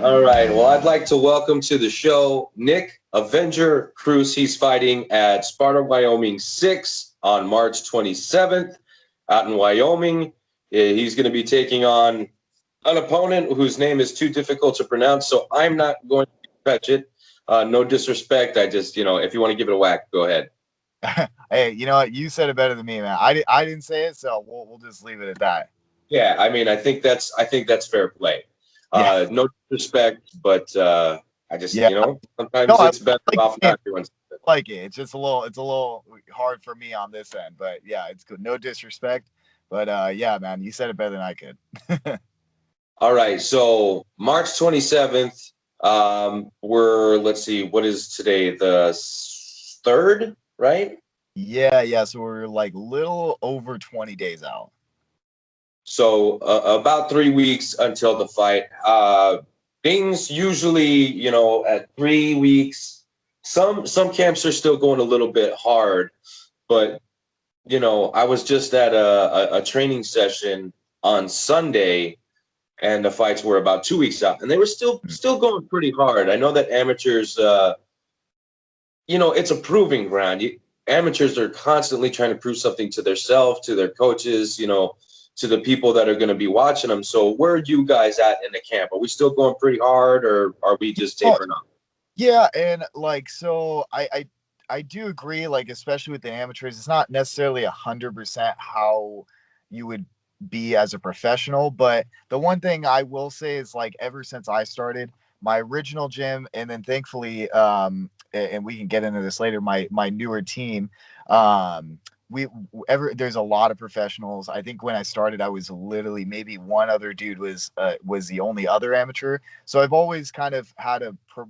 All right. Well, I'd like to welcome to the show Nick Avenger Kruse. He's fighting at Sparta Wyoming 6 on March 27th out in Wyoming. He's going to be taking on an opponent whose name is too difficult to pronounce, so I'm not going to fetch it. No disrespect. I just, if you want to give it a whack, go ahead. Hey, you know what? You said it better than me, man. I didn't say it, so we'll just leave it at that. Yeah, I mean, I think that's fair play. Yeah, No disrespect, but I just, yeah. No, sometimes I it's better like off the name. not doing something. Like it. It's just a little hard for me on this end, but yeah, it's good. No disrespect, but yeah, man, you said it better than I could. All right, so March 27th, let's see, what is today? The 3rd, right? Yeah. So we're like little over 20 days out. So about 3 weeks until the fight. Things usually, at 3 weeks, some camps are still going a little bit hard, but I was just at a training session on Sunday, and the fights were about 2 weeks out, and they were still going pretty hard. I know that amateurs, it's a proving ground. Amateurs are constantly trying to prove something to themselves, to their coaches, to the people that are going to be watching them. So where are you guys at in the camp? Are we still going pretty hard, or are we just Oh, tapering off? yeah, and like so I do agree, like especially with the amateurs, it's not necessarily 100% how you would be as a professional. But the one thing I will say is like ever since I started my original gym, and then thankfully, and we can get into this later, my newer team, we ever there's a lot of professionals. I think when I started, I was literally maybe one other dude was the only other amateur. So I've always kind of had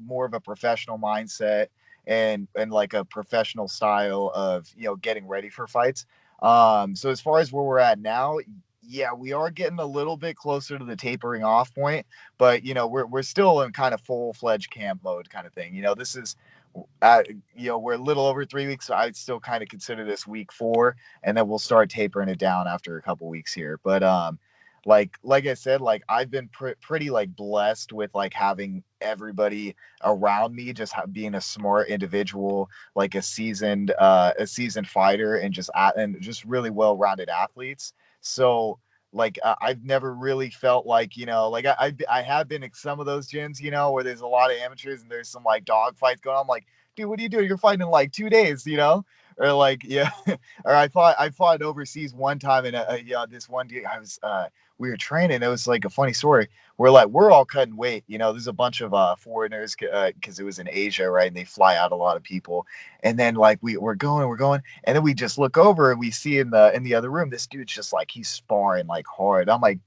more of a professional mindset and like a professional style of getting ready for fights. So as far as where we're at now, yeah, we are getting a little bit closer to the tapering off point, but we're still in kind of full-fledged camp mode kind of thing. This is we're a little over 3 weeks, so I'd still kind of consider this week 4, and then we'll start tapering it down after a couple weeks here. But like I said, like I've been pretty like blessed with like having everybody around me, just being a smart individual, like a seasoned fighter, and just really well-rounded athletes. So like I've never really felt like like I have been in some of those gyms where there's a lot of amateurs and there's some like dog fights going on. I'm like, dude, what are you doing? You're fighting in like 2 days, or like yeah, or I fought overseas one time, and yeah, this one dude I was we were training. It was like a funny story. We're all cutting weight. There's a bunch of foreigners because it was in Asia, right? And they fly out a lot of people. And then like we're going, and then we just look over and we see in the other room this dude's just like he's sparring like hard. I'm like,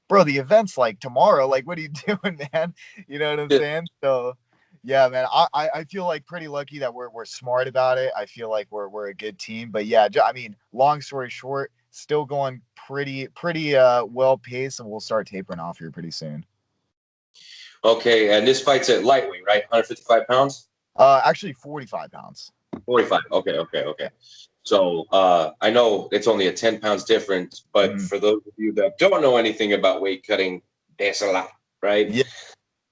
bro, the event's like tomorrow. Like, what are you doing, man? You know what I'm Yeah. saying? So yeah, man, I feel like pretty lucky that we're smart about it. I feel like we're a good team. But yeah, I mean, long story short, still going pretty well paced, and we'll start tapering off here pretty soon. Okay, and this fight's at lightweight, right? 155 pounds? Actually 45 pounds. 45. Okay, okay, okay. Yeah. So I know it's only a 10 pounds difference, but Mhm. for those of you that don't know anything about weight cutting, there's a lot, right? Yeah,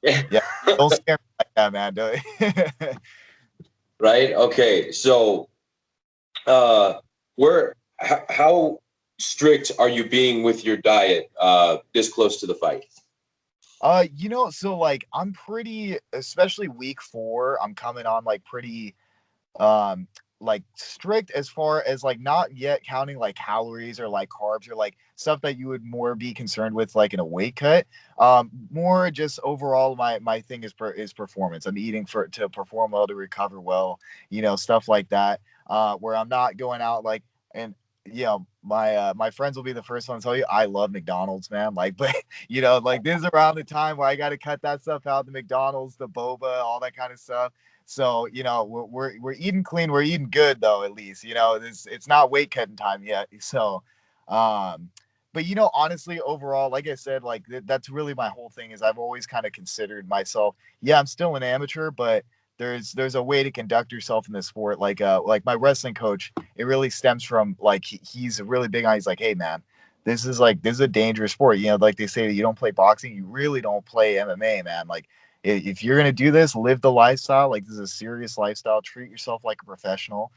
yeah. Don't scare me like that, man. Don't. Right? Okay. So uh how strict are you being with your diet this close to the fight? So like I'm pretty, especially week 4, I'm coming on like pretty um like strict as far as like not yet counting like calories or like carbs or like stuff that you would more be concerned with like in a weight cut. More just overall my thing is performance. I'm eating for to perform well, to recover well, stuff like that. Where I'm not going out like, and my friends will be the first one to tell you I love McDonald's, man. Like, but like this is around the time where I got to cut that stuff out, the McDonald's, the boba, all that kind of stuff. So we're eating clean, we're eating good though, at least it's not weight cutting time yet. So, um, but honestly, overall, like I said, like that's really my whole thing is I've always kind of considered myself. Yeah, I'm still an amateur, but there's a way to conduct yourself in this sport. Like my wrestling coach, it really stems from like he's really big on. He's like, hey man. this is a dangerous sport. Like they say, you don't play boxing, you really don't play MMA, man. Like if you're gonna do this, live the lifestyle. Like this is a serious lifestyle. Treat yourself like a professional.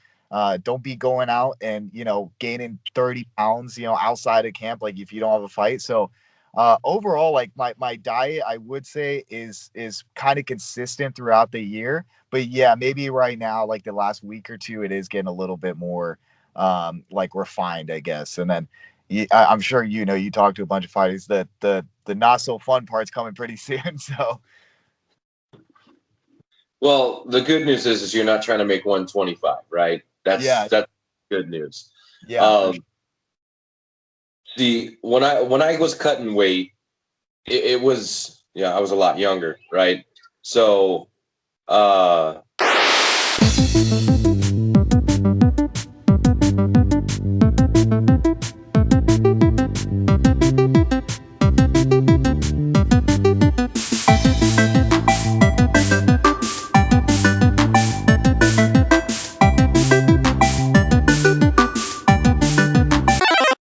Don't be going out and gaining 30 pounds, outside of camp. Like if you don't have a fight. So overall, like my diet, I would say is kind of consistent throughout the year. But yeah, maybe right now, like the last week or two, it is getting a little bit more like refined, I guess. And then I'm sure you talk to a bunch of fighters that the not so fun part's coming pretty soon. So Well, the good news is you're not trying to make 125, right? yeah, That's good news. yeah, for sure. Um, the when I was cutting weight, it was, yeah, I was a lot younger, right? So uh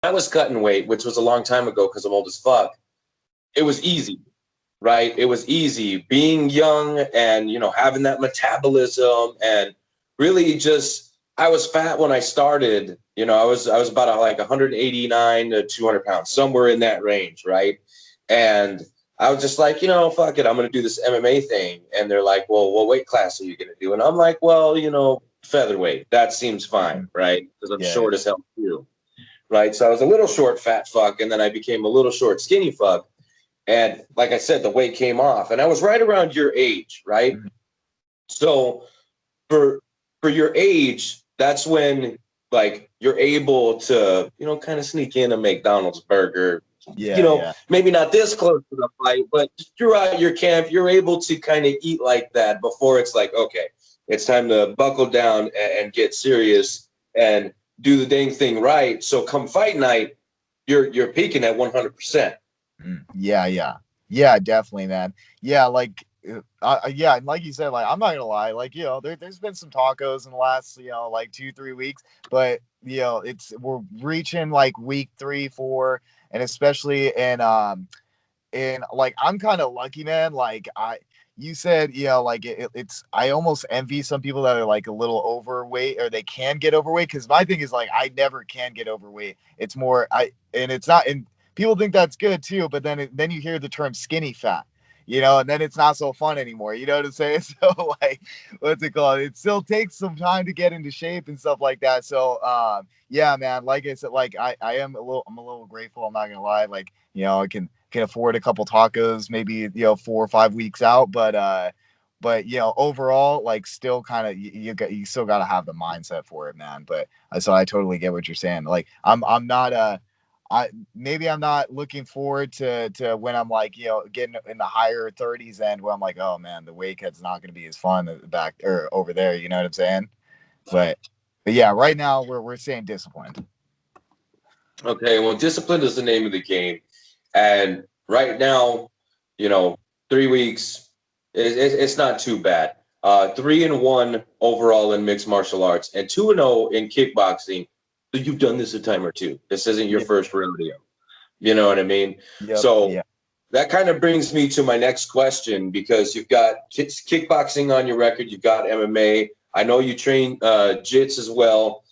I was cutting weight, which was a long time ago because I'm old as fuck. It was easy, right? It was easy being young and having that metabolism, and really just I was fat when I started. I was about like 189 to 200 pounds, somewhere in that range, right? And I was just like, fuck it, I'm gonna do this MMA thing. And they're like, well, what weight class are you gonna do? And I'm like, well, featherweight. That seems fine, right? Because I'm Yeah, short as hell too, right? So I was a little short, fat fuck, and then I became a little short, skinny fuck. And like I said, the weight came off, and I was right around your age, right? mhm. So for your age, that's when like you're able to, kind of sneak in a McDonald's burger. Yeah, yeah, Maybe not this close to the fight, but throughout your camp, you're able to kind of eat like that before it's like, okay, it's time to buckle down and get serious and do the dang thing right. So come fight night, you're peaking at 100%. yeah, yeah, yeah, definitely, man. Yeah, like. Yeah, and like you said, like I'm not gonna lie, like there's been some tacos in the last like 2-3 weeks, but we're reaching like week 3-4, and especially in like I'm kind of lucky, man. Like you said, like it's I almost envy some people that are like a little overweight or they can get overweight, because my thing is like I never can get overweight. It's more and it's not, and people think that's good too, but then you hear the term skinny fat, and then it's not so fun anymore. You know what I'm saying? So like, what's it called? It still takes some time to get into shape and stuff like that. So yeah, man. Like I said, like I'm a little grateful. I'm not gonna lie. Like I can afford a couple tacos, maybe 4 or 5 weeks out, but overall, like still kind of you still got to have the mindset for it, man. But so I totally get what you're saying. Like I'm not I maybe I'm not looking forward to when I'm like getting in the higher 30s end, where I'm like, oh man, the weight cut's not going to be as fun back or over there. You know what I'm saying? But yeah, right now we're staying disciplined. Okay, well, discipline is the name of the game. And right now, you know, 3 weeks, it's not too bad. 3-1 overall in mixed martial arts, and 2-0 in kickboxing. So you've done this a time or two. This isn't your Yeah. first rodeo. You know what I mean? Yep. So Yeah. that kind of brings me to my next question, because you've got kickboxing on your record, you've got MMA. I know you train jits as well.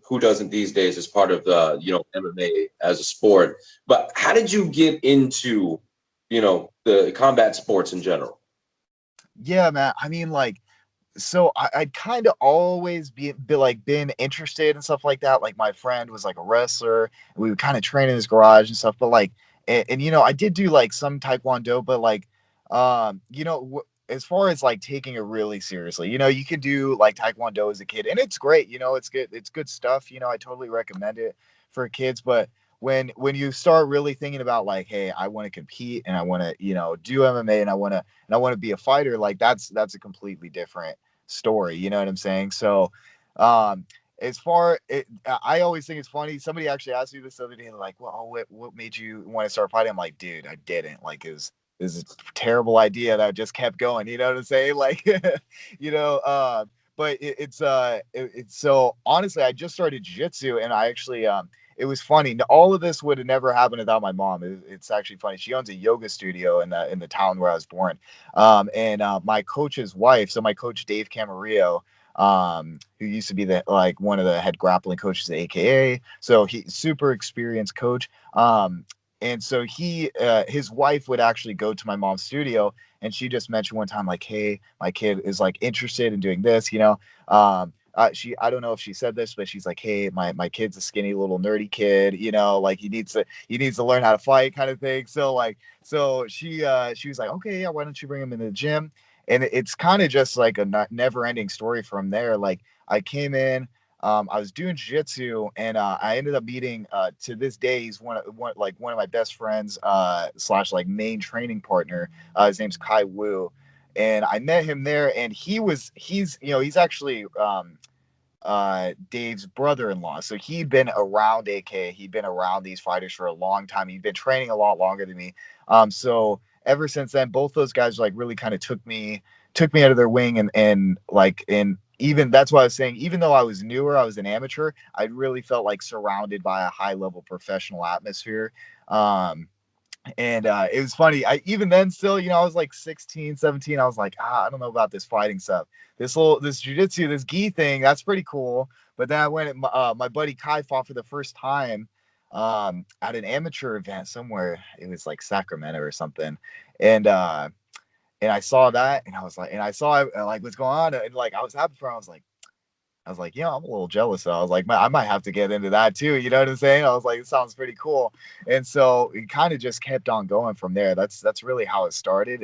Who doesn't these days as part of the MMA as a sport? But how did you get into the combat sports in general? Yeah, man. I mean, like, so I'd kind of always been interested in stuff like that. Like my friend was like a wrestler, and we would kind of train in his garage and stuff. But like, and I did do like some taekwondo, but like, as far as like taking it really seriously, you can do like taekwondo as a kid, and it's great. It's good stuff. I totally recommend it for kids. But when you start really thinking about like, hey, I want to compete and I want to do MMA, and I want to be a fighter, like that's a completely different story. You know what I'm saying? So, as far it, I always think it's funny. Somebody actually asked me this the other day, like, "Well, what made you want to start fighting?" I'm like, "Dude, I didn't. Like, it was a terrible idea that I just kept going." You know what I'm saying? Like, you know, but it's so honestly, I just started jiu-jitsu, and I actually it was funny. All of this would have never happened without my mom. It's actually funny. She owns a yoga studio in the town where I was born. And my coach's wife, so my coach Dave Camarillo, who used to be the like one of the head grappling coaches at AKA. So he super experienced coach. And so his wife would actually go to my mom's studio, and she just mentioned one time like, "Hey, my kid is like interested in doing this, you know." I don't know if she said this, but she's like, "Hey, my kid's a skinny little nerdy kid, you know, like he needs to learn how to fight, kind of thing." So like, she was like, "Okay, yeah, why don't you bring him in the gym?" And it's kind of just like a never ending story from there. Like I came in. I was doing jiu-jitsu, and I ended up meeting to this day he's one of my best friends slash like main training partner. His name's Kai Wu, and I met him there, and he's actually Dave's brother-in-law. So he'd been around AK, he'd been around these fighters for a long time. He'd been training a lot longer than me. So ever since then, both those guys like really kind of took me out of their wing, and even that's why I was saying, even though I was newer, I was an amateur, I really felt like surrounded by a high level professional atmosphere. And it was funny. I even then still, I was like 16, 17. I was like, I don't know about this fighting stuff. This jujitsu, this gi thing, that's pretty cool. But then I went, my buddy Kai fought for the first time at an amateur event somewhere. It was like Sacramento or something. And and I saw that, and I was like, and I saw like what's going on, and like I was happy for him. I was like, I'm a little jealous. So I was like, I might have to get into that too. You know what I'm saying? I was like, it sounds pretty cool. And so it kind of just kept on going from there. That's really how it started.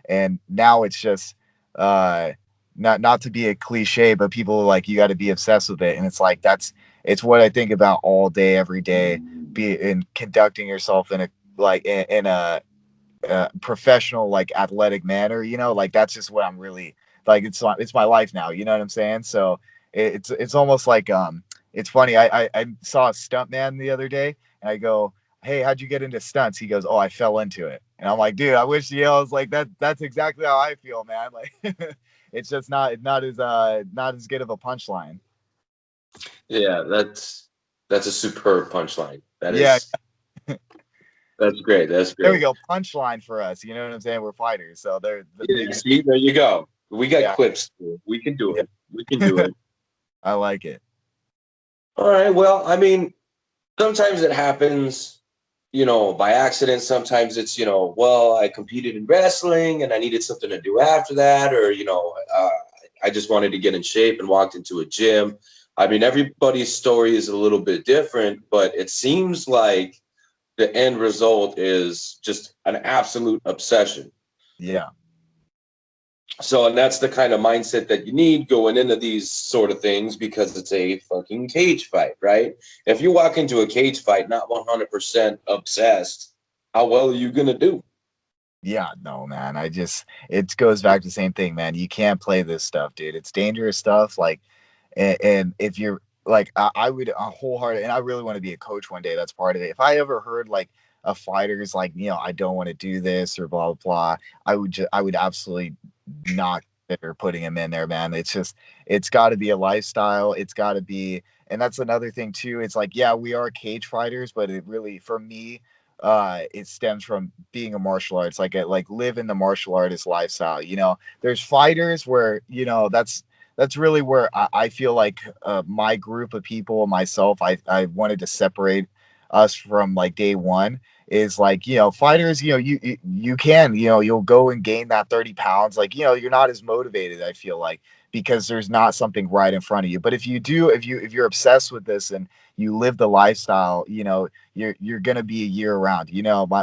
And now it's just not to be a cliche, but people are like, you got to be obsessed with it. And it's like it's what I think about all day, every day, be in conducting yourself in a professional, like athletic manner, like that's just what I'm really like. It's my life now. You know what I'm saying? So it's almost like it's funny. I saw a stunt man the other day, and I go, "Hey, how'd you get into stunts?" He goes, "Oh, I fell into it." And I'm like, "Dude, I wish I was like that." That's exactly how I feel, man. Like it's just not as good of a punchline. Yeah, that's a superb punchline. Yeah, That's great. That's there we great. go. Punchline for us. You know what I'm saying? We're fighters, so they're Yeah, maybe. see, there you go. We got Yeah, clips. We can do yeah. it. We can do it. I like it. All right. Well, I mean, sometimes it happens, by accident. Sometimes it's, well, I competed in wrestling and I needed something to do after that, or, I just wanted to get in shape and walked into a gym. I mean, everybody's story is a little bit different, but it seems like the end result is just an absolute obsession. Yeah. So, and that's the kind of mindset that you need going into these sort of things, because it's a fucking cage fight, right? If you walk into a cage fight not 100% obsessed, how well are you going to do? Yeah, no, man. It goes back to the same thing, man. You can't play this stuff, dude. It's dangerous stuff. Like, and if you're like, I would wholehearted, and I really want to be a coach one day. That's part of it. If I ever heard like a fighter's like, I don't want to do this or blah, blah, blah, I would absolutely not consider putting him in there, man. It's got to be a lifestyle. It's got to be, and that's another thing too. It's like, yeah, we are cage fighters, but it really, for me, it stems from being a martial arts, like living the martial artist lifestyle. There's fighters where that's really where I feel like my group of people, myself, I wanted to separate us from like day one. Is like, fighters, you can, you'll go and gain that 30 pounds, like, you're not as motivated, I feel like, because there's not something right in front of you. But if you're obsessed with this and you live the lifestyle, you're gonna be a year round.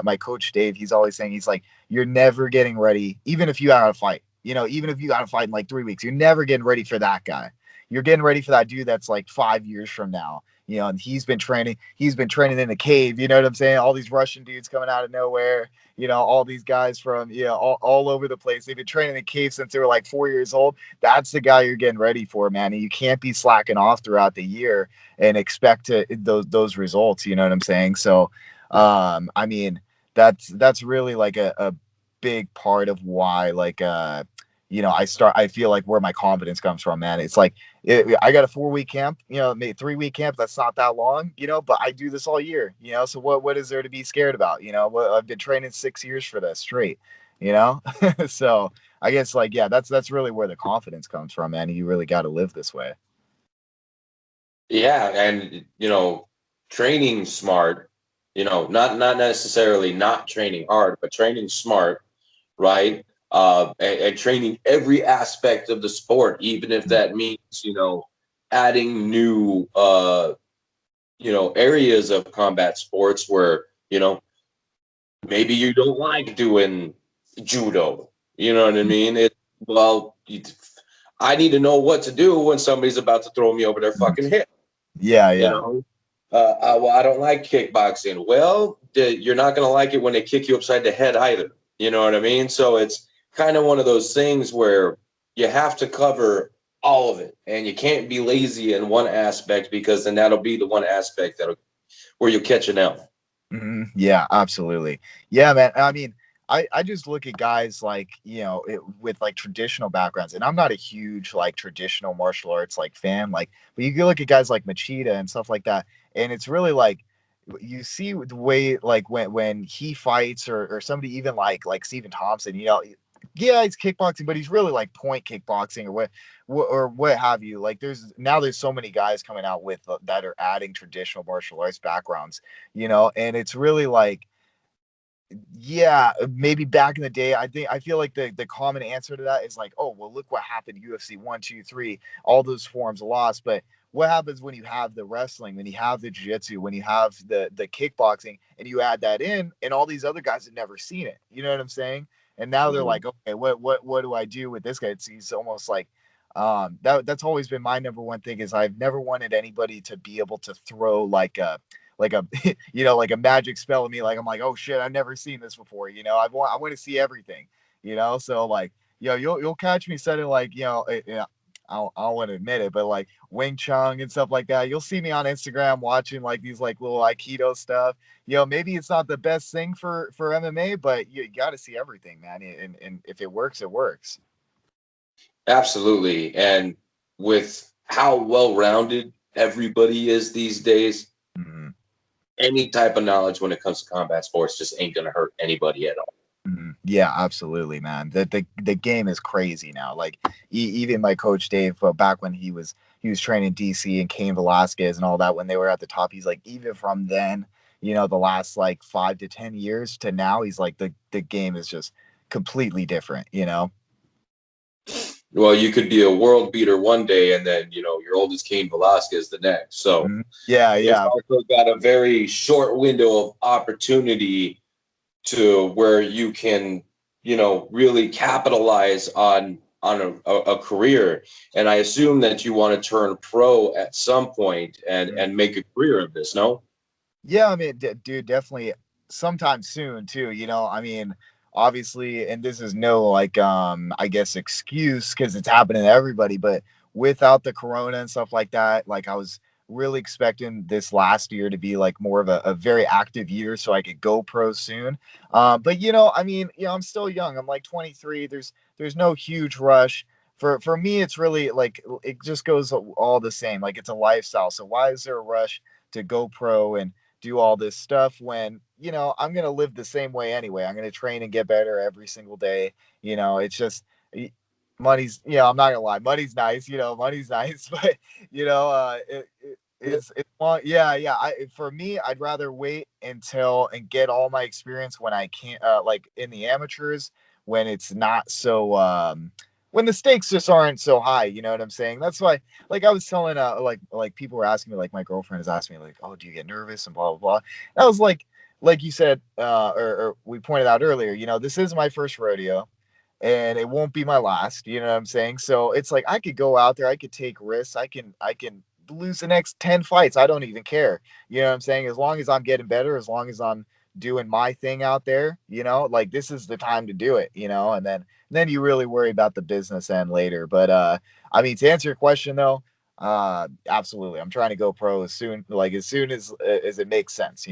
My coach Dave, he's always saying, he's like, you're never getting ready, even if you got to fight. Even if you got to fight in like 3 weeks, you're never getting ready for that guy. You're getting ready for that dude that's like 5 years from now. And he's been training in a cave. You know what I'm saying? All these Russian dudes coming out of nowhere. All these guys from all over the place. They've been training in a cave since they were like 4 years old. That's the guy you're getting ready for, man. And you can't be slacking off throughout the year and expect those results. You know what I'm saying? So, I mean, that's really like a big part of why, like, I feel like where my confidence comes from, man. It's like I got a 4-week camp, maybe 3-week camp. That's not that long, but I do this all year, so what is there to be scared about? I've been training 6 years for this straight, you know? So I guess like, yeah, that's really where the confidence comes from, man. You really got to live this way. Yeah, and training smart, not necessarily not training hard, but training smart, right? And training every aspect of the sport, even if that means, adding new areas of combat sports where, maybe you don't like doing judo. You know what I mean? Well, I need to know what to do when somebody's about to throw me over their fucking head. Yeah, You yeah. know, well, I don't like kickboxing. Well, you're not going to like it when they kick you upside the head either. You know what I mean? So it's kind of one of those things where you have to cover all of it, and you can't be lazy in one aspect because then that'll be the one aspect where you catch an L. Yeah, absolutely. Yeah, man. I mean, I just look at guys like, with like traditional backgrounds, and I'm not a huge like traditional martial arts like fan, like, but you can look at guys like Machida and stuff like that, and it's really like you see the way like when he fights or somebody even like Stephen Thompson, yeah, he's kickboxing, but he's really like point kickboxing or what have you. Like there's so many guys coming out with that are adding traditional martial arts backgrounds, and it's really like, yeah, maybe back in the day, I feel like the common answer to that is like, oh well, look what happened, UFC 1, 2, 3, all those forms lost. But what happens when you have the wrestling, when you have the jiu-jitsu, when you have the kickboxing, and you add that in, and all these other guys have never seen it, you know what I'm saying? And now they're Mhm. like, okay, what do I do with this guy? He's almost like, that's always been my number one thing, is I've never wanted anybody to be able to throw like a like a magic spell at me, like I'm like, oh shit, I've never seen this before, I want to see everything, so like, you'll catch me setting like, I don't want to admit it, but like Wing Chun and stuff like that. You'll see me on Instagram watching like these like little Aikido stuff. Maybe it's not the best thing for MMA, but you got to see everything, man. And if it works, it works. Absolutely. And with how well-rounded everybody is these days, Mhm. any type of knowledge when it comes to combat sports just ain't gonna hurt anybody at all. Yeah, absolutely, man. The game is crazy now. Like even my coach Dave, back when he was training DC and Cain Velasquez and all that, when they were at the top, he's like, even from then, the last like 5 to 10 years to now, he's like the game is just completely different. Well, you could be a world beater one day and then, your oldest Cain Velasquez the next. So Yeah, it's yeah. also got a very short window of opportunity to where you can, really capitalize on a career. And I assume that you want to turn pro at some point and make a career of this, no? Yeah, I mean, dude, definitely sometime soon too. I mean, obviously, and this is no like, I guess excuse because it's happening to everybody, but without the corona and stuff like that, like I was really expecting this last year to be like more of a very active year so I could go pro soon. But I mean, I'm still young. I'm like 23. There's no huge rush. For me, it's really like it just goes all the same. Like it's a lifestyle. So why is there a rush to go pro and do all this stuff when I'm going to live the same way anyway? I'm going to train and get better every single day. It's just money's, I'm not gonna lie, money's nice, money's nice, but it's long. Yeah, for me, I'd rather wait until and get all my experience when I can't, like in the amateurs, when it's not so when the stakes just aren't so high, you know what I'm saying? That's why, like I was telling like people were asking me, like my girlfriend is asking me like, oh, do you get nervous and blah blah blah. And I was like you said, or we pointed out earlier, this is my first rodeo and it won't be my last, you know what I'm saying? So it's like I could go out there, I could take risks, I can lose the next 10 fights. I don't even care. You know what I'm saying? As long as I'm getting better, as long as I'm doing my thing out there, like this is the time to do it, and then you really worry about the business end later. But I mean, to answer your question though, absolutely. I'm trying to go pro as soon as it makes sense.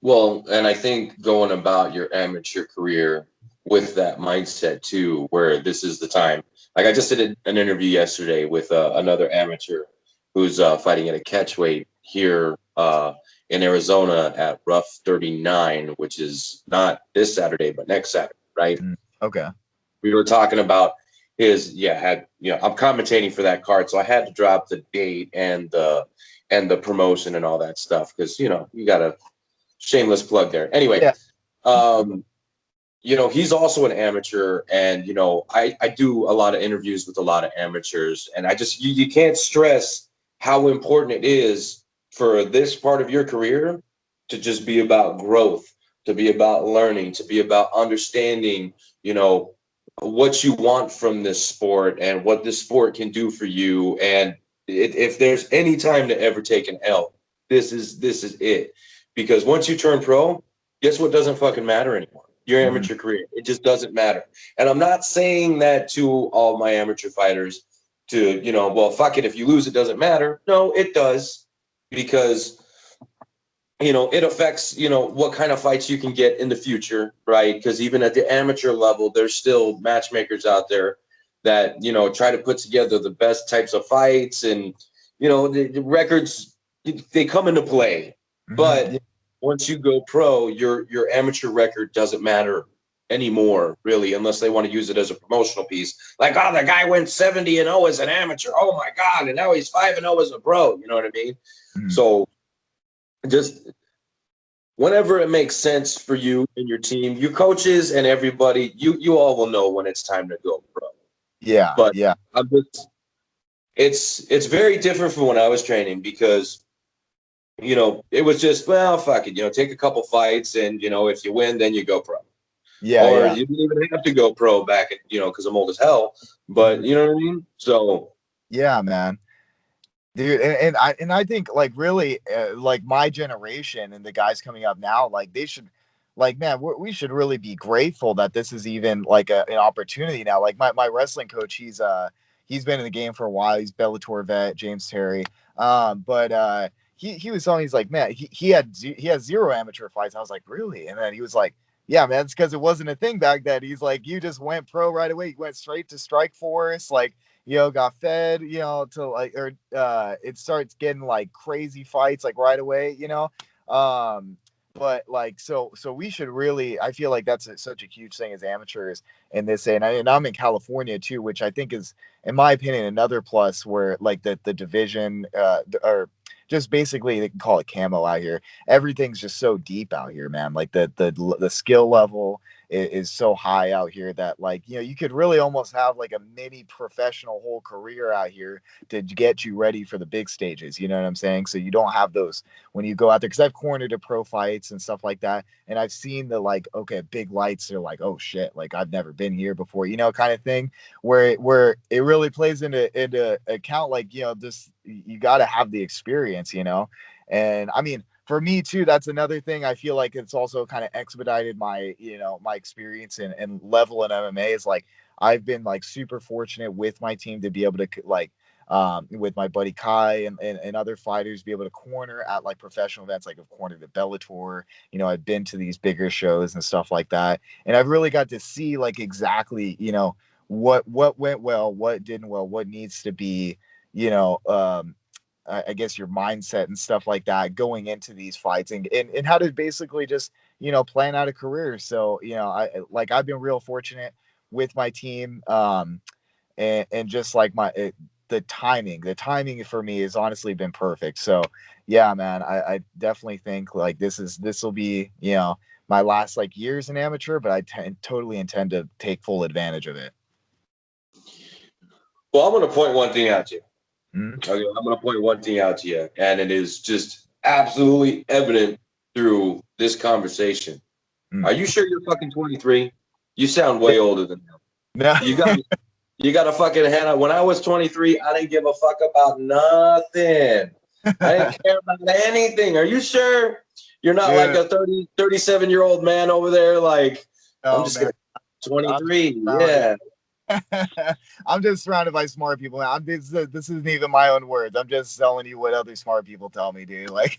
Well, and I think going about your amateur career with that mindset too, where this is the time. Like I just did an interview yesterday with another amateur who's fighting at a catchweight here in Arizona at Rough 39, which is not this Saturday but next Saturday, right? Okay. We were talking about I'm commentating for that card, so I had to drop the date and the promotion and all that stuff because you got a shameless plug there. Anyway, Yeah. He's also an amateur, and I do a lot of interviews with a lot of amateurs, and I just you can't stress how important it is for this part of your career to just be about growth, to be about learning, to be about understanding, what you want from this sport and what this sport can do for you. And if there's any time to ever take an L, this is it. Because once you turn pro, guess what doesn't fucking matter anymore? Your amateur career. It just doesn't matter. And I'm not saying that to all my amateur fighters to, well, fuck it. If you lose, it doesn't matter. No, it does. Because it affects, what kind of fights you can get in the future, right? Because even at the amateur level, there's still matchmakers out there that, try to put together the best types of fights. And, the records, they come into play. But once you go pro, your amateur record doesn't matter anymore, really, unless they want to use it as a promotional piece. Like, oh, the guy went 70-0 as an amateur. Oh, my God. And now he's 5-0 as a pro. You know what I mean? So just whenever it makes sense for you and your team, your coaches and everybody, you all will know when it's time to go pro. Yeah. But yeah. It's very different from when I was training because, it was just, well, fuck it, take a couple fights and, if you win, then you go pro. Yeah. Or yeah. you didn't even have to go pro back at, because I'm old as hell. But you know what I mean? So yeah, man. Dude, and I think like really like my generation and the guys coming up now, like they should, like, man, we should really be grateful that this is even like an opportunity now. Like my wrestling coach, he's been in the game for a while. He's Bellator vet, James Terry. But he was telling me, he's like, man, he has zero amateur fights. I was like, really? And then he was like, yeah, man, it's because it wasn't a thing back then. He's like, you just went pro right away. You went straight to Strike Force, like, got fed, to like, or it starts getting like crazy fights like right away, but like, so we should really, I feel like that's such a huge thing as amateurs in this day. And I'm in California too, which I think is, in my opinion, another plus where like the division, or just basically they can call it camo out here. Everything's just so deep out here, man. Like the skill level is so high out here that, like, you could really almost have like a mini professional whole career out here to get you ready for the big stages. You know what I'm saying? So you don't have those when you go out there, because I've cornered to pro fights and stuff like that, and I've seen the, like, okay, big lights, they're like, oh shit, like I've never been here before, kind of thing, where it really plays into account, like, this, you got to have the experience, and I mean, for me too, that's another thing. I feel like it's also kind of expedited my, my experience and level in MMA. Is like, I've been like super fortunate with my team to be able to, like, with my buddy Kai and other fighters, be able to corner at like professional events. Like, I've cornered at Bellator, I've been to these bigger shows and stuff like that. And I've really got to see like exactly, what went well, what didn't well, what needs to be, I guess your mindset and stuff like that going into these fights, and how to basically just, plan out a career. So, I've been real fortunate with my team. And just like the timing for me has honestly been perfect. So yeah, man, I definitely think like this will be, my last like years in amateur, but I totally intend to take full advantage of it. Well, I'm going to point one thing out to you. Mm-hmm. Okay, I'm going to point one thing out to you, and it is just absolutely evident through this conversation. Are you sure you're fucking 23? You sound way older than that. No. You got a fucking head on. When I was 23, I didn't give a fuck about nothing. I didn't care about anything. Are you sure you're not like a 37-year-old man over there? Like, I'm just gonna 23. Yeah. I'm just surrounded by smart people. This isn't even my own words. I'm just telling you what other smart people tell me, dude. Like,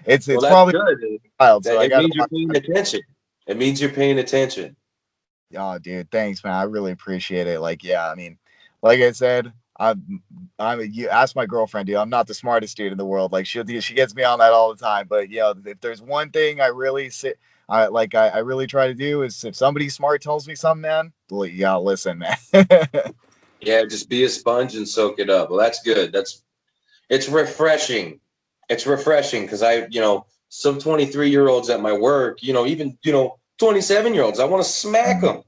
it's probably good. wild. So it means you're paying attention. It means you're paying attention. Oh, dude, thanks, man. I really appreciate it. Like, yeah, I mean, like I said, you ask my girlfriend, dude. I'm not the smartest dude in the world. Like, she gets me on that all the time. But yeah, if there's one thing I really I really try to do is if somebody smart tells me something, man, yeah, listen, man. Yeah, just be a sponge and soak it up. Well, that's good. It's refreshing. It's refreshing because some 23-year-olds at my work, even 27-year-olds, I want to smack them.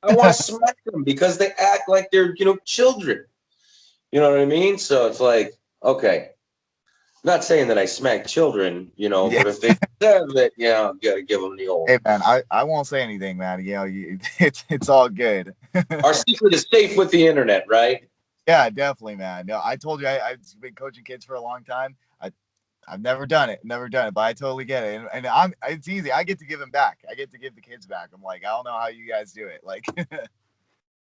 I want to smack them because they act like they're children. You know what I mean? So it's like, okay, not saying that I smack children, Yeah. but if they deserve it, gotta give them the old. Hey, man, I won't say anything, man. It's all good. Our secret is safe with the internet, right? Yeah, definitely, man. No, I told you I've been coaching kids for a long time. I've never done it, but I totally get it. And it's easy. I get to give them back. I get to give the kids back. I'm like, I don't know how you guys do it. Like,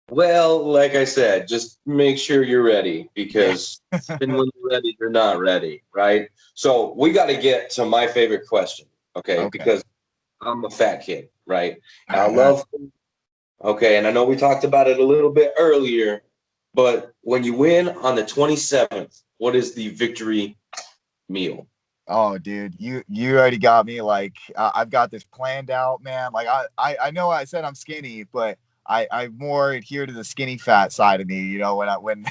Well, like I said, just make sure you're ready yeah. because when you're ready, you're not ready, right? So we got to get to my favorite question, okay? Okay. Because I'm a fat kid, right? All And I right. All right. love food, okay, and I know we talked about it a little bit earlier, but when you win on the 27th, what is the victory meal? Oh, dude, you already got me. Like, I've got this planned out, man. Like, I know I said I'm skinny, but I more adhere to the skinny fat side of me. When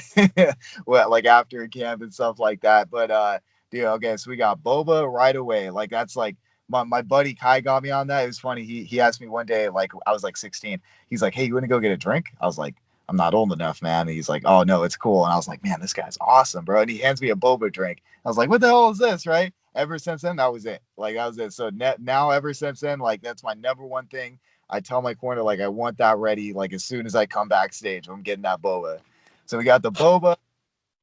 well, like after camp and stuff like that. But dude, okay, so we got boba right away. Like that's like my buddy Kai got me on that. It was funny. He asked me one day, like I was like 16. He's like, "Hey, you want to go get a drink?" I was like, "I'm not old enough, man." And he's like, "Oh no, it's cool." And I was like, "Man, this guy's awesome, bro." And he hands me a boba drink. I was like, "What the hell is this?" Right? Ever since then, that was it. Like that was it. So now, ever since then, like that's my number one thing. I tell my corner like I want that ready. Like as soon as I come backstage, I'm getting that boba. So we got the boba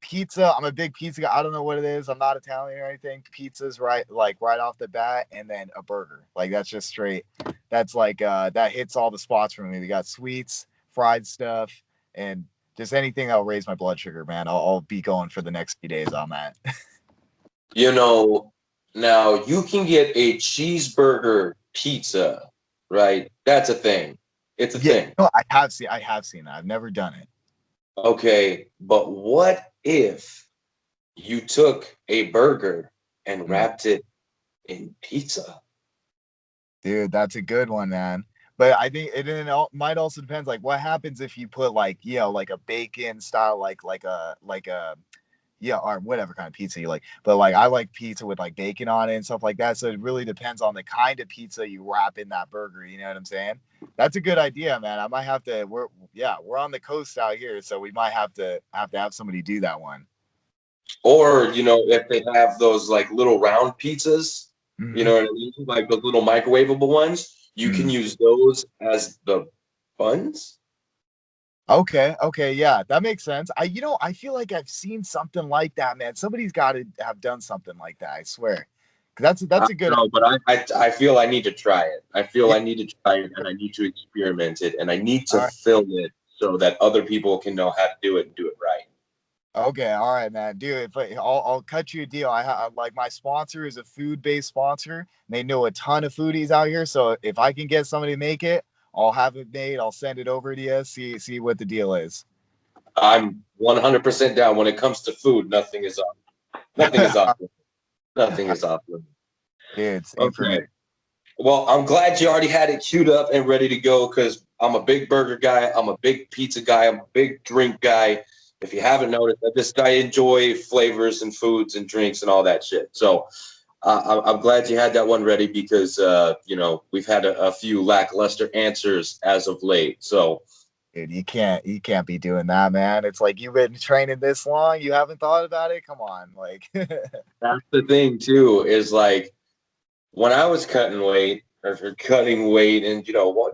pizza. I'm a big pizza guy. I don't know what it is. I'm not Italian or anything. Pizza's right off the bat, and then a burger. Like that's just straight. That's like that hits all the spots for me. We got sweets, fried stuff, and just anything that'll raise my blood sugar, man. I'll be going for the next few days on that. You know, now you can get a cheeseburger pizza, right? That's a thing. It's a Yeah, thing. no, I have seen that. I've never done it. Okay, but what if you took a burger and Mm. wrapped it in pizza? Dude, that's a good one, man. But I think might also depends like what happens if you put like like a bacon style like a or whatever kind of pizza you like. But like I like pizza with like bacon on it and stuff like that. So it really depends on the kind of pizza you wrap in that burger. You know what I'm saying? That's a good idea, man. I might have to. We're on the coast out here, so we might have somebody do that one. Or, if they have those like little round pizzas, you Hmm. know what I mean? Like the little microwavable ones, you can Hmm. use those as the buns. Okay, okay, yeah, that makes sense. I feel like I've seen something like that, man. Somebody's got to have done something like that. I swear, 'cause I that's a good. don't know, but I feel I need to try it. I feel Yeah. I need to try it and I need to experiment it and I need All to right. film it so that other people can know how to do it and do it right. Okay, all right, man. Dude, if I'll cut you a deal. Like my sponsor is a food-based sponsor. And they know a ton of foodies out here. So if I can get somebody to make it, I'll have it made. I'll send it over to you. See what the deal is. I'm 100% down when it comes to food. Nothing is off. Nothing is off. Nothing is off limits. Dude, same for me. Okay. Well, I'm glad you already had it queued up and ready to go because I'm a big burger guy. I'm a big pizza guy. I'm a big drink guy. If you haven't noticed, I enjoy flavors and foods and drinks and all that shit. So I'm glad you had that one ready because we've had a few lackluster answers as of late. So Dude, you can't be doing that, man. It's like you've been training this long, you haven't thought about it. Come on, like. that's the thing too, is like when I was cutting weight or cutting weight and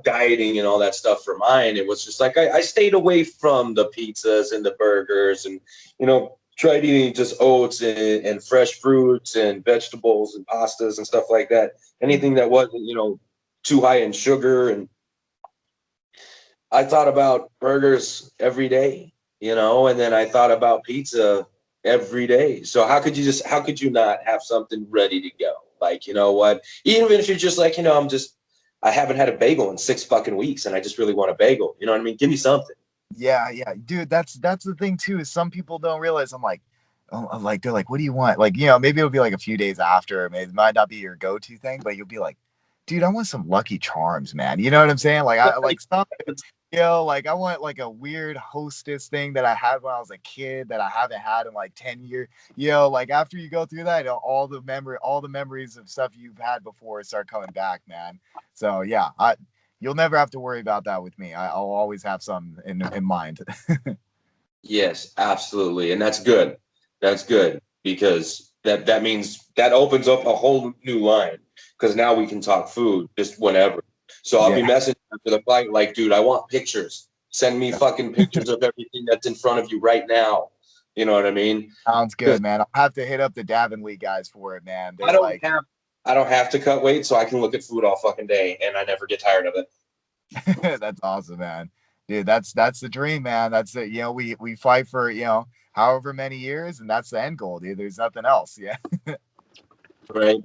dieting and all that stuff for mine, it was just like I stayed away from the pizzas and the burgers and tried eating just oats and fresh fruits and vegetables and pastas and stuff like that. Anything that wasn't too high in sugar. And I thought about burgers every day, and then I thought about pizza every day. So how could you not have something ready to go? Like, you know what? Even if you're just like, I'm just I haven't had a bagel in 6 fucking weeks, and I just really want a bagel. You know what I mean? Give me something. Yeah, yeah, dude. That's the thing too. Is some people don't realize. I'm like, oh, I'm like they're like, what do you want? Like, maybe it'll be like a few days after. Maybe it might not be your go-to thing, but you'll be like, dude, I want some Lucky Charms, man. You know what I'm saying? Like, I like some, like I want like a weird Hostess thing that I had when I was a kid that I haven't had in like 10 years. Like after you go through that, all the memories of stuff you've had before start coming back, man. So yeah, you'll never have to worry about that with me. I'll always have some in mind. Yes, absolutely, and that's good. That's good because that means that opens up a whole new line because now we can talk food just whenever. So I'll be Yeah, messaging after the fight like, dude, I want pictures. Send me fucking pictures of everything that's in front of you right now. You know what I mean? sounds Because good, man. I'll have to hit up the Davin guys for it, man. I They're don't like, have I don't have to cut weight, so I can look at food all fucking day, and I never get tired of it. that's awesome, man. Dude, that's the dream, man. That's it. We fight for however many years, and that's the end goal, dude. There's nothing else. Yeah. Right.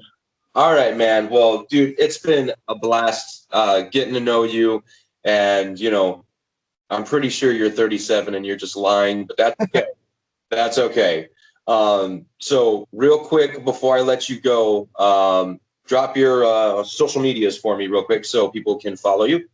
All right, man. Well, dude, it's been a blast getting to know you, and I'm pretty sure you're 37 and you're just lying, but that's okay. That's okay. So real quick before I let you go, drop your social medias for me real quick so people can follow you.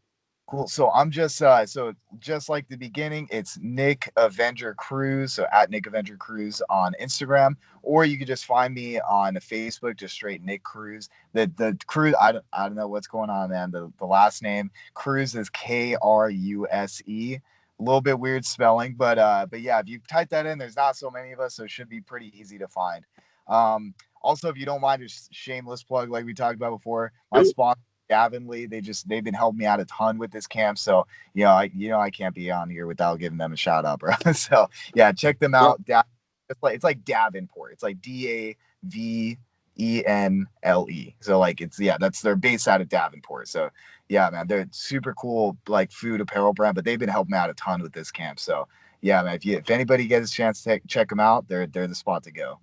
Cool. So I'm just like the beginning, it's Nick Avenger Kruse. So at Nick Avenger Kruse on Instagram, or you could just find me on Facebook, just straight Nick Kruse. The Kruse, I don't know what's going on, man. The last name Kruse is Kruse. A little bit weird spelling, but yeah, if you type that in, there's not so many of us, so it should be pretty easy to find. Also, if you don't mind, just shameless plug, like we talked about before, my sponsor Gavinly, they've been helping me out a ton with this camp. So I can't be on here without giving them a shout out, bro. So yeah, check them out. It's like Davenport. It's like Davenle. So like they're based out of Davenport. So yeah, man, they're super cool like food apparel brand, but they've been helping me out a ton with this camp. So yeah, man, if anybody gets a chance to check them out, they're the spot to go.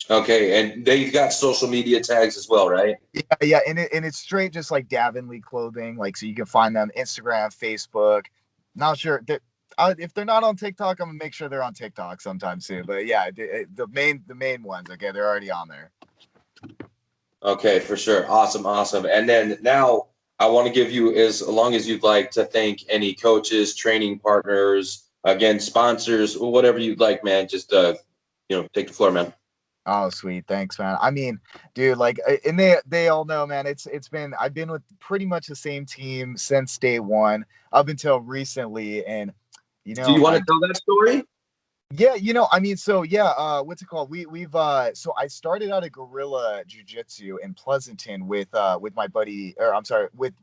Okay, and they've got social media tags as well, right? Yeah, and it's straight just like Davinley clothing, like so you can find them Instagram, Facebook. Not sure that if they're not on TikTok, I'm gonna make sure they're on TikTok sometime soon. But yeah, the main ones, okay, they're already on there. Okay, for sure. Awesome, awesome. And then now I want to give you as long as you'd like to thank any coaches, training partners, again, sponsors, or whatever you'd like, man. Just take the floor, man. Oh, sweet. Thanks, man. I mean, dude, like, and they all know, man. I've been with pretty much the same team since day one up until recently, and Do you want I to tell that story? yeah, I mean, so yeah, what's it called? So I started out at Gorilla Jiu-Jitsu in Pleasanton with my buddy, or I'm sorry, with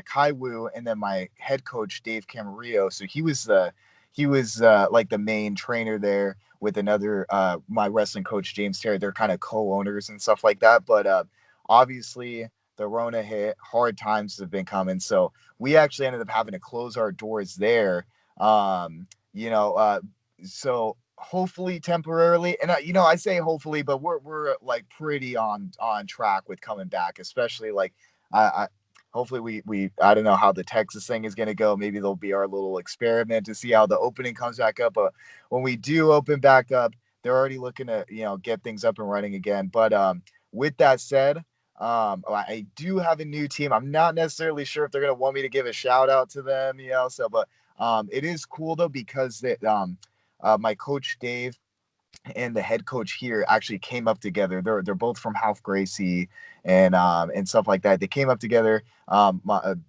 Kai Wu, and then my head coach Dave Camarillo. So he was like the main trainer there with another my wrestling coach James Terry. They're kind of co-owners and stuff like that. But obviously the Rona hit, hard times have been coming. So we actually ended up having to close our doors there. You know, so hopefully temporarily, and I say hopefully, but we're like pretty on track with coming back, especially like I hopefully we I don't know how the Texas thing is going to go. Maybe there'll be our little experiment to see how the opening comes back up, but when we do open back up, they're already looking to get things up and running again. But with that said, I do have a new team. I'm not necessarily sure if they're going to want me to give a shout out to them, so but it is cool though because my coach Dave and the head coach here actually came up together. They're both from Half Gracie and stuff like that. They came up together.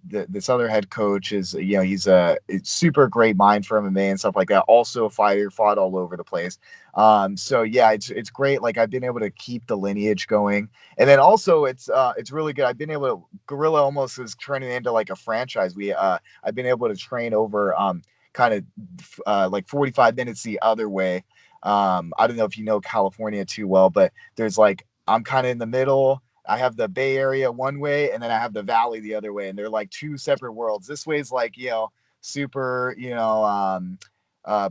This other head coach is he's a super great mind for MMA and stuff like that. Also a fighter, fought all over the place. So yeah, it's great. Like I've been able to keep the lineage going, and then also it's really good. I've been able to Gorilla almost is turning into like a franchise. I've been able to train over kind of like 45 minutes the other way. I don't know if you know California too well, but there's like I'm kind of in the middle. I have the Bay Area one way, and then I have the Valley the other way, and they're like two separate worlds. This way is like super, uh,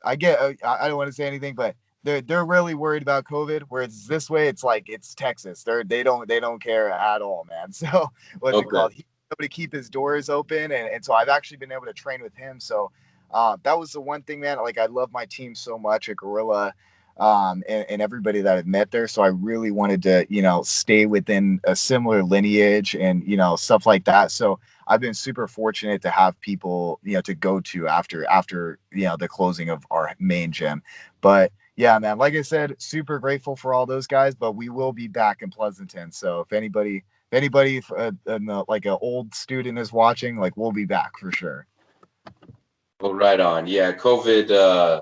I get I don't want to say anything, but they're really worried about COVID. Whereas this way, it's like it's Texas. They don't care at all, man. So what's it Okay. called? He's able to keep his doors open, and so I've actually been able to train with him. So that was the one thing, man. Like I love my team so much at Gorilla, and everybody that I've met there. So I really wanted to, stay within a similar lineage and stuff like that. So I've been super fortunate to have people, to go to after the closing of our main gym. But yeah, man, like I said, super grateful for all those guys, but we will be back in Pleasanton. So if anybody like an old student is watching, like we'll be back for sure. Well, right on. Yeah, COVID,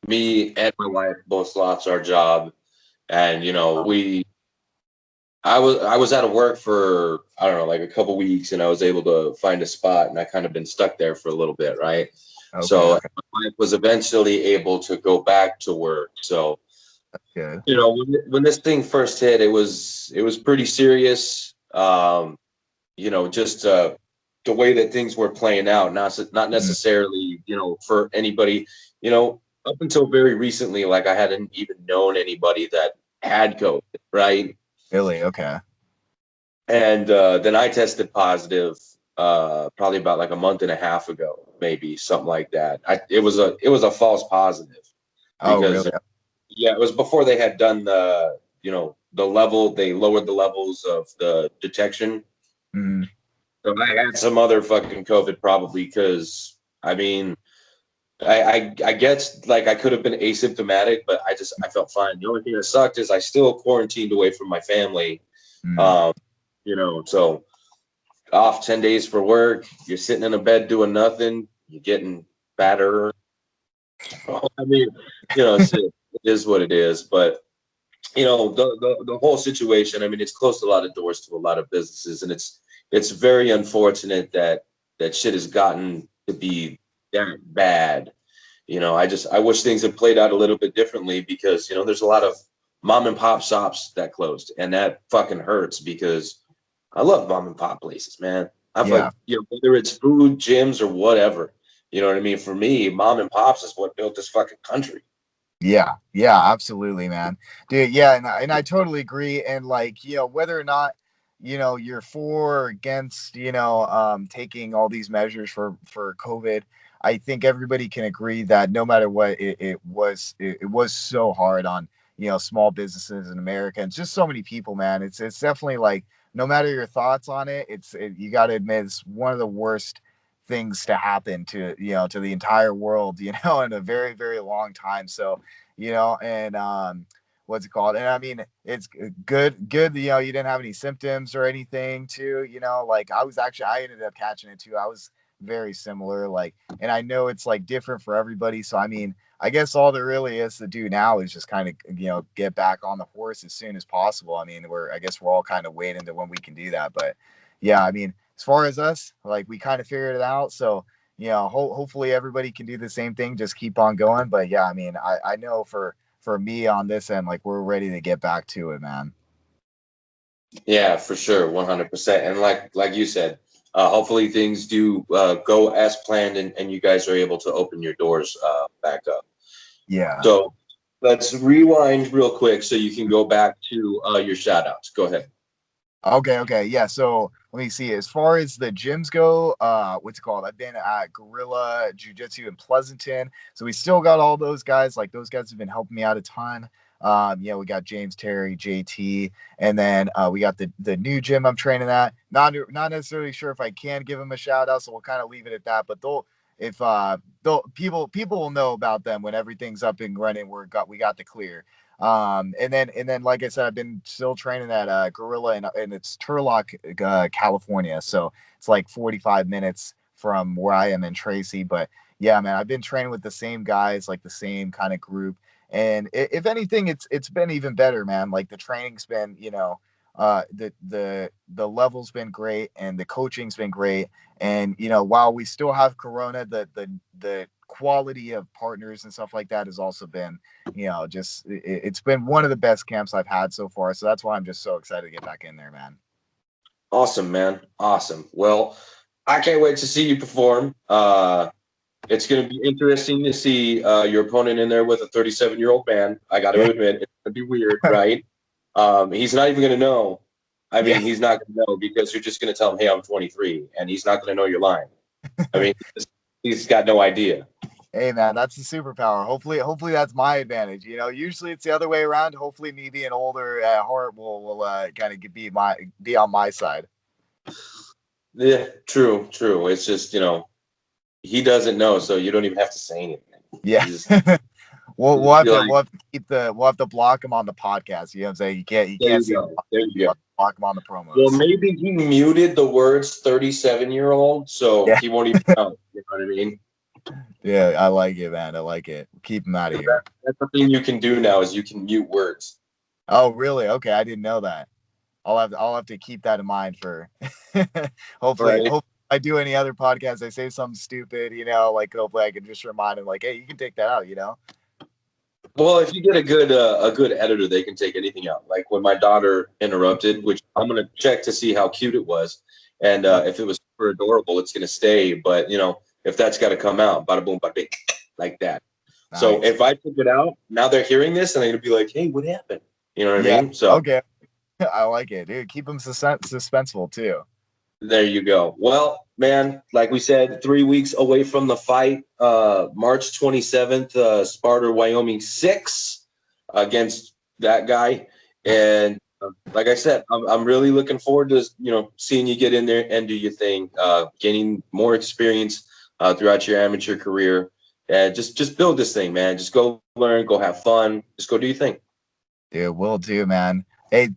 me and my wife both lost our job, and I was out of work for, I don't know, like a couple weeks, and I was able to find a spot, and I kind of been stuck there for a little bit, right? Okay, So okay, my wife was eventually able to go back to work. So good. when this thing first hit, it was pretty serious. Just the way that things were playing out, not Mhm. necessarily, for anybody, up until very recently, like I hadn't even known anybody that had COVID, right? Really? Okay. And then I tested positive probably about like a month and a half ago, maybe something like that. It was a false positive Oh, because really? yeah, it was before they had done the level. They lowered the levels of the detection. Mhm. So I had some other fucking COVID probably because I mean I guess like I could have been asymptomatic, but I felt fine. The only thing that sucked is I still quarantined away from my family. Mhm. Um, so off 10 days for work, you're sitting in a bed doing nothing, you're getting fatter. I mean, it is what it is. But the whole situation, I mean, it's closed a lot of doors to a lot of businesses, and it's very unfortunate that shit has gotten to be that bad. I wish things had played out a little bit differently because there's a lot of mom and pop shops that closed, and that fucking hurts because I love mom and pop places, man. I've Yeah. like whether it's food, gyms, or whatever. You know what I mean? For me, mom and pops is what built this fucking country. Yeah, yeah, absolutely, man, dude. Yeah, and I totally agree. And like, whether or not you're for or against, taking all these measures for COVID, I think everybody can agree that no matter what, it was so hard on small businesses in America and just so many people, man. It's definitely like no matter your thoughts on it, you got to admit it's one of the worst things to happen to the entire world, in a very, very long time. So and what's it called? And I mean, it's good, you didn't have any symptoms or anything too, like I ended up catching it too. I was very similar, like, and I know it's like different for everybody. So, I mean, I guess all there really is to do now is just kind of, get back on the horse as soon as possible. I mean, I guess we're all kind of waiting to when we can do that. But yeah, I mean, as far as us, like we kind of figured it out. So, hopefully everybody can do the same thing, just keep on going. But yeah, I mean, I know for me on this end, like we're ready to get back to it, man. Yeah, for sure, 100%. And like you said, hopefully things do go as planned, and you guys are able to open your doors back up. Yeah. So let's rewind real quick so you can go back to your shout outs. Go ahead. Okay, okay. Yeah. So let me see. As far as the gyms go, what's it called? I've been at Gorilla Jiu Jitsu in Pleasanton. So we still got all those guys. Like those guys have been helping me out a ton. We got James Terry, JT, and then we got the new gym I'm training at. Not necessarily sure if I can give them a shout out, so we'll kind of leave it at that. But they'll people will know about them when everything's up and running. We got the clear. And then, like I said, I've been still training at Gorilla, and it's Turlock, California. So it's like 45 minutes from where I am in Tracy. But yeah, man, I've been training with the same guys, like the same kind of group. And if anything, it's been even better, man. Like the training's been, the level's been great, and the coaching's been great. And while we still have Corona, the quality of partners and stuff like that has also been just it's been one of the best camps I've had so far. So that's why I'm just so excited to get back in there, man. Awesome, man. Awesome. Well, I can't wait to see you perform. It's going to be interesting to see your opponent in there with a 37-year-old man. I got to admit, it's going to be weird, right? He's not even going to know. I mean, he's not going to know because you're just going to tell him, "Hey, I'm 23," and he's not going to know you're lying. I mean, he's got no idea. Hey man, that's a superpower. Hopefully that's my advantage. You know, usually it's the other way around. Hopefully, me being older at heart will kind of be on my side. Yeah, true. It's just he doesn't know, so you don't even have to say anything. Yeah. Just, we'll have to like, we'll have to block him on the podcast. You know what I'm saying? You can't see him. There you go. Block him on the promos. Well, maybe he muted the words 37-year-old, so he won't even know. You know what I mean? Yeah, I like it, man. I like it. Keep him out of here. That's the thing you can do now is you can mute words. Oh, really? Okay, I didn't know that. I'll have to keep that in mind for hopefully. Right. Hope I do any other podcasts. I say something stupid, you know, like hopefully I can just remind him, like, hey, you can take that out, you know. Well, if you get a good editor, they can take anything out. Like when my daughter interrupted, which I'm gonna check to see how cute it was, and if it was super adorable, it's gonna stay. But if that's got to come out, bada boom, bada bing, like that. Nice. So if I took it out, now they're hearing this and they're gonna be like, "Hey, what happened?" You know what I mean? So okay, I like it, dude. Keep them suspenseful too. There you go. Well, man, like we said, 3 weeks away from the fight, March 27th, Sparta Wyoming 6 against that guy. And like I said, I'm really looking forward to seeing you get in there and do your thing, gaining more experience throughout your amateur career. And just build this thing, man. Just go learn, go have fun, just go do your thing. Dude, will do, man. Hey,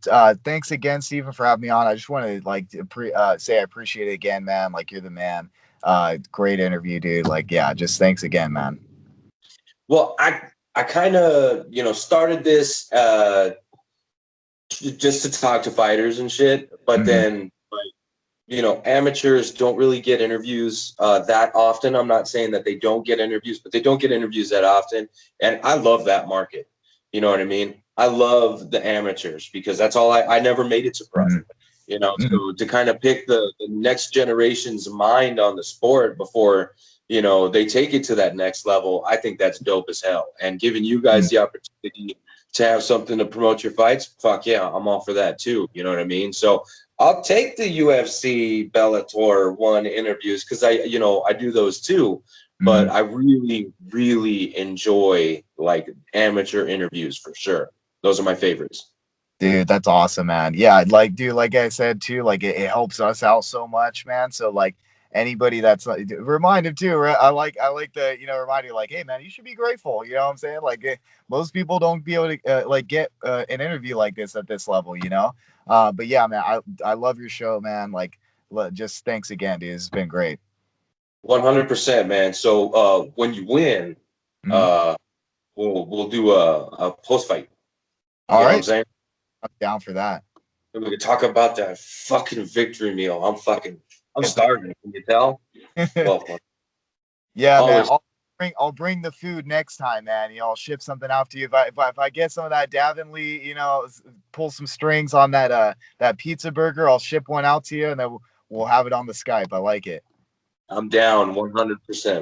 thanks again, Stephen, for having me on. I just want to say I appreciate it again, man. Like, you're the man. Great interview, dude. Like, yeah, just thanks again, man. Well, I kind of started this just to talk to fighters and shit, but then amateurs don't really get interviews that often. I'm not saying that they don't get interviews, but they don't get interviews that often, and I love that market. You know what I mean? I love the amateurs because that's all I never made it to pro. So to kind of pick the next generation's mind on the sport before they take it to that next level, I think that's dope as hell. And giving you guys the opportunity to have something to promote your fights, fuck yeah, I'm all for that too. You know what I mean? So I'll take the UFC Bellator 1 interviews because I do those too. But I really, really enjoy like amateur interviews for sure. Those are my favorites. Dude, that's awesome, man. Yeah, like, dude, like I said too, like it helps us out so much, man. So like anybody that's like, remind him too. Right? I like the remind you like, hey man, you should be grateful. You know what I'm saying? Like most people don't be able to like get an interview like this at this level. But yeah, man, I love your show, man. Like, just thanks again, dude. It's been great. 100%, man. So when you win, we'll do a post fight. You know what I'm saying? I'm down for that. And we can talk about that fucking victory meal. I'm starving. Can you tell? Well, yeah, always. Man. I'll bring the food next time, man. I'll ship something out to you if I get some of that Davonlea, pull some strings on that pizza burger. I'll ship one out to you, and then we'll have it on the Skype. I like it. I'm down 100%.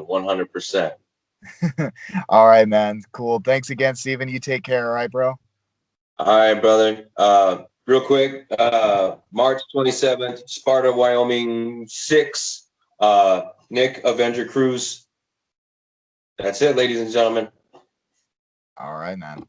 100%. All right, man. Cool. Thanks again, Steven. You take care. All right, bro. All right, brother. Real quick, March 27th, Sparta, Wyoming 6. Nick, Avenger, Kruse. That's it, ladies and gentlemen. All right, man.